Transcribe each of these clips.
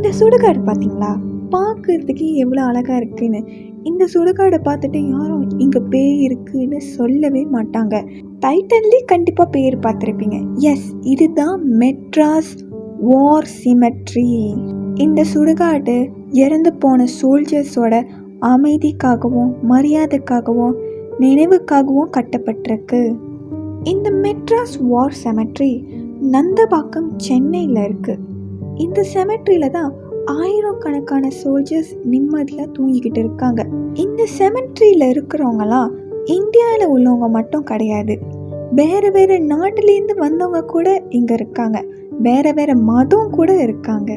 இந்த சுடுகாடு பார்த்தீங்களா, பார்க்கறதுக்கே எவ்வளோ அழகாக இருக்குன்னு. இந்த சுடுகாடை பார்த்துட்டு யாரும் இங்கே பேய் இருக்குன்னு சொல்லவே மாட்டாங்க. டைட்டன்லேயே கண்டிப்பாக பேர் பார்த்துருப்பீங்க. எஸ், இதுதான் மெட்ராஸ் வார் சிமெட்ரி. இந்த சுடுகாடு இறந்து போன சோல்ஜர்ஸோட அமைதிக்காகவும் மரியாதைக்காகவும் நினைவுக்காகவும் கட்டப்பட்டிருக்கு. இந்த மெட்ராஸ் வார் செமெட்ரி நந்தபாக்கம் சென்னையில் இருக்குது. இந்த செமெட்ரியில் தான் ஆயிரக்கணக்கான சோல்ஜர்ஸ் நிம்மதியாக தூங்கிக்கிட்டு இருக்காங்க. இந்த செமெட்ரியில் இருக்கிறவங்களாம் இந்தியாவில் உள்ளவங்க மட்டும் கிடையாது, வேறு வேறு நாட்டிலேருந்து வந்தவங்க கூட இங்கே இருக்காங்க, வேறு வேறு மதம் கூட இருக்காங்க.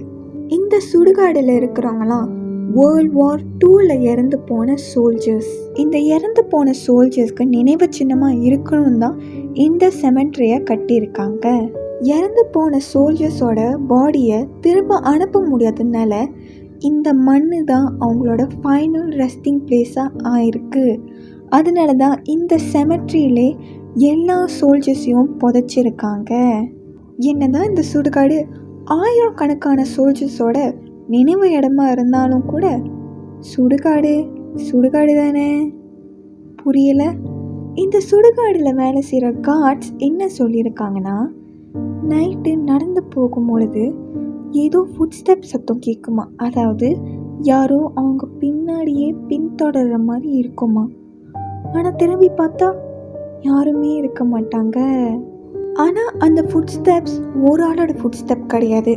இந்த சுடுகாடில் இருக்கிறவங்களாம் வேர்ல்ட் வார் 2ல் இறந்து போன சோல்ஜர்ஸ். இந்த இறந்து போன சோல்ஜர்ஸ்க்கு நினைவு சின்னமாக இருக்கணும் தான் இந்த செமெட்ரியை கட்டியிருக்காங்க. இறந்து போன சோல்ஜர்ஸோட பாடியை திரும்ப அனுப்ப முடியாததுனால இந்த மண் தான் அவங்களோட ஃபைனல் ரெஸ்டிங் பிளேஸாக ஆயிருக்கு. அதனால தான் இந்த செமெட்ரியிலே எல்லா சோல்ஜர்ஸையும் புதைச்சிருக்காங்க. என்னதான் இந்த சுடுகாடு ஆயிரக்கணக்கான சோல்ஜர்ஸோட நினைவு இடமா இருந்தாலும் கூட சுடுகாடு சுடுகாடு தானே. புரியல? இந்த சுடுகாடில் வேலை செய்கிற கார்ட்ஸ் என்ன சொல்லியிருக்காங்கன்னா, நைட்டு நடந்து போகும்பொழுது ஏதோ ஃபுட் ஸ்டெப் சத்தம் கேட்குமா, அதாவது யாரோ அவங்க பின்னாடியே பின்தொடர்ற மாதிரி இருக்குமா. ஆனால் திரும்பி பார்த்தா யாருமே இருக்க மாட்டாங்க. ஆனால் அந்த ஃபுட் ஸ்டெப்ஸ் ஒரு ஆளோட ஃபுட் ஸ்டெப் கிடையாது,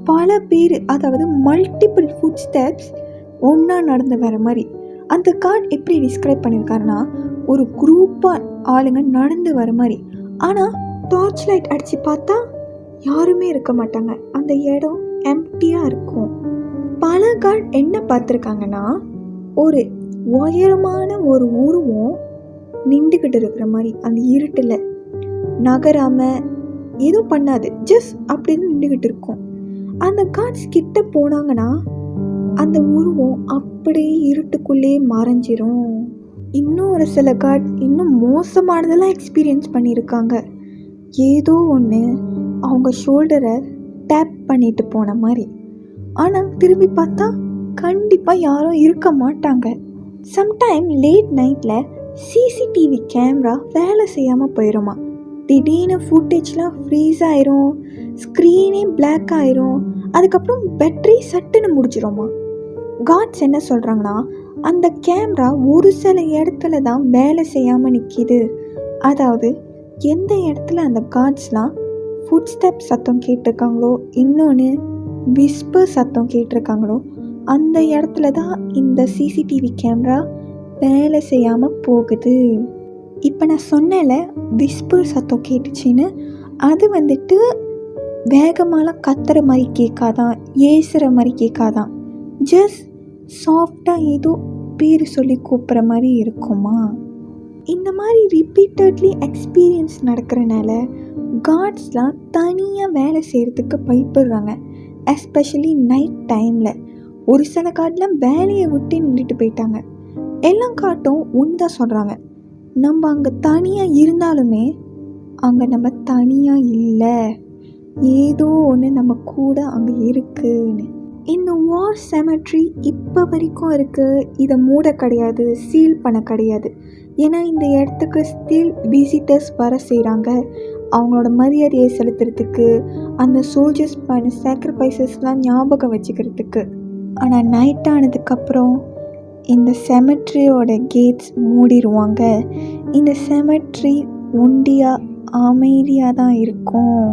பல பேர், அதாவது மல்டிபிள் ஃபுட் ஸ்டெப்ஸ் ஒன்றா நடந்து வர மாதிரி. அந்த கார்டு எப்படி டிஸ்கிரைப் பண்ணியிருக்காருன்னா, ஒரு குரூப்பாக ஆளுங்க நடந்து வர மாதிரி. ஆனால் டார்ச் லைட் அடித்து பார்த்தா யாருமே இருக்க மாட்டாங்க, அந்த இடம் எம்டியாக இருக்கும். பல கார்டு என்ன பார்த்துருக்காங்கன்னா, ஒரு உயரமான ஒரு உருவம் நின்றுக்கிட்டு இருக்கிற மாதிரி, அந்த இருட்டில் நகராமல் எதுவும் பண்ணாது, ஜஸ்ட் அப்படின்னு நின்றுக்கிட்டு இருக்கும். அந்த கார்ட்ஸ் கிட்ட போனாங்கன்னா அந்த உருவம் அப்படியே இருட்டுக்குள்ளே மறைஞ்சிரும். இன்னும் ஒரு சில கார்ட் இன்னும் மோசமானதெல்லாம் எக்ஸ்பீரியன்ஸ் பண்ணியிருக்காங்க. ஏதோ ஒன்று அவங்க ஷோல்டரை டேப் பண்ணிட்டு போன மாதிரி, ஆனால் திரும்பி பார்த்தா கண்டிப்பாக யாரும் இருக்க மாட்டாங்க. சம்டைம் லேட் நைட்டில் சிசிடிவி கேமரா வேலை செய்யாமல் போயிடுமா, திடீர்னு ஃபுட்டேஜ்லாம் ஃப்ரீஸ் ஆயிரும், ஸ்க்ரீனே பிளாக் ஆயிரும், அதுக்கப்புறம் பேட்டரி சட்டுன்னு முடிச்சிருமா. காட்ஸ் என்ன சொல்கிறாங்கன்னா, அந்த கேமரா ஒரு சில இடத்துல தான் வேலை செய்யாமல் நிற்கிது. அதாவது எந்த இடத்துல அந்த காட்ஸ்லாம் ஃபுட் ஸ்டெப் சத்தம் கேட்டிருக்காங்களோ, இன்னொன்று விஸ்பர் சத்தம் கேட்டிருக்காங்களோ, அந்த இடத்துல தான் இந்த சிசிடிவி கேமரா வேலை செய்யாமல் போகுது. இப்போ நான் சொன்னேன்ல விஸ்பர் சத்தம் கேட்டுச்சின்னு, அது வந்துட்டு வேகமாலாம் கத்துற மாதிரி கேட்காதான், ஏசுகிற மாதிரி கேட்காதான், ஜஸ்ட் சாஃப்டாக ஏதோ பேர் சொல்லி கூப்பிட்ற மாதிரி இருக்குமா. இந்த மாதிரி ரிப்பீட்டட்லி எக்ஸ்பீரியன்ஸ் நடக்கிறனால காட்ஸ்லாம் தனியாக வேலை செய்கிறதுக்கு பயப்படுறாங்க, எஸ்பெஷலி நைட் டைமில். ஒரு சில கார்டெலாம் வேலையை விட்டு நின்றுட்டு போயிட்டாங்க. எல்லா காட்டும் ஒன்று தான் சொல்கிறாங்க, நம்ம அங்கே தனியாக இருந்தாலுமே அங்கே நம்ம தனியாக இல்லை, ஏதோ ஒன்று நம்ம கூட அங்கே இருக்குன்னு. இந்த வார் செமெட்ரி இப்போ வரைக்கும் இருக்குது. இதை மூட கிடையாது, சீல் பண்ண கிடையாது. ஏன்னா இந்த இடத்துக்கு ஸ்டில் விசிட்டர்ஸ் வர செய்கிறாங்க, அவங்களோட மரியாதையை செலுத்துறதுக்கு, அந்த சோல்ஜர்ஸ் பண்ண சாக்ரிஃபைசஸ்லாம் ஞாபகம் வச்சுக்கிறதுக்கு. ஆனால் நைட் ஆனதுக்கப்புறம் இந்த செமெட்ரியோட கேட்ஸ் மூடிடுவாங்க. இந்த செமெட்ரி ஒண்டியாக அமைதியாக தான் இருக்கும்.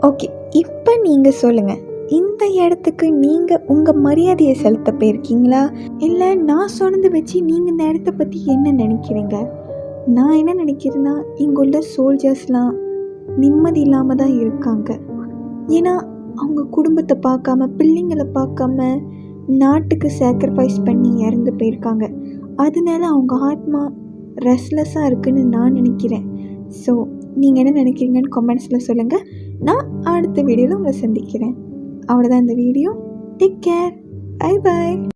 ஓகே, இப்போ நீங்கள் சொல்லுங்கள், இந்த இடத்துக்கு நீங்கள் உங்கள் மரியாதையை செலுத்த போயிருக்கீங்களா, இல்லை நான் சொன்னதை வச்சு நீங்கள் இந்த இடத்த பற்றி என்ன நினைக்கிறீங்க? நான் என்ன நினைக்கிறேன்னா, இங்குள்ள சோல்ஜர்ஸ்லாம் நிம்மதி இல்லாமல் தான் இருக்காங்க. ஏன்னா அவங்க குடும்பத்தை பார்க்காம, பிள்ளைங்களை பார்க்காம நாட்டுக்கு சாக்ரிஃபைஸ் பண்ணி இறந்து போயிருக்காங்க. அதனால அவங்க ஆத்மா ரெஸ்ட்லெஸ்ஸாக இருக்குன்னு நான் நினைக்கிறேன். ஸோ நீங்கள் என்ன நினைக்கிறீங்கன்னு கமெண்ட்ஸில் சொல்லுங்கள். நான் அடுத்த வீடியோவில் உங்களை சந்திக்கிறேன். அவ்வளோதான் இந்த video. Take care, bye bye.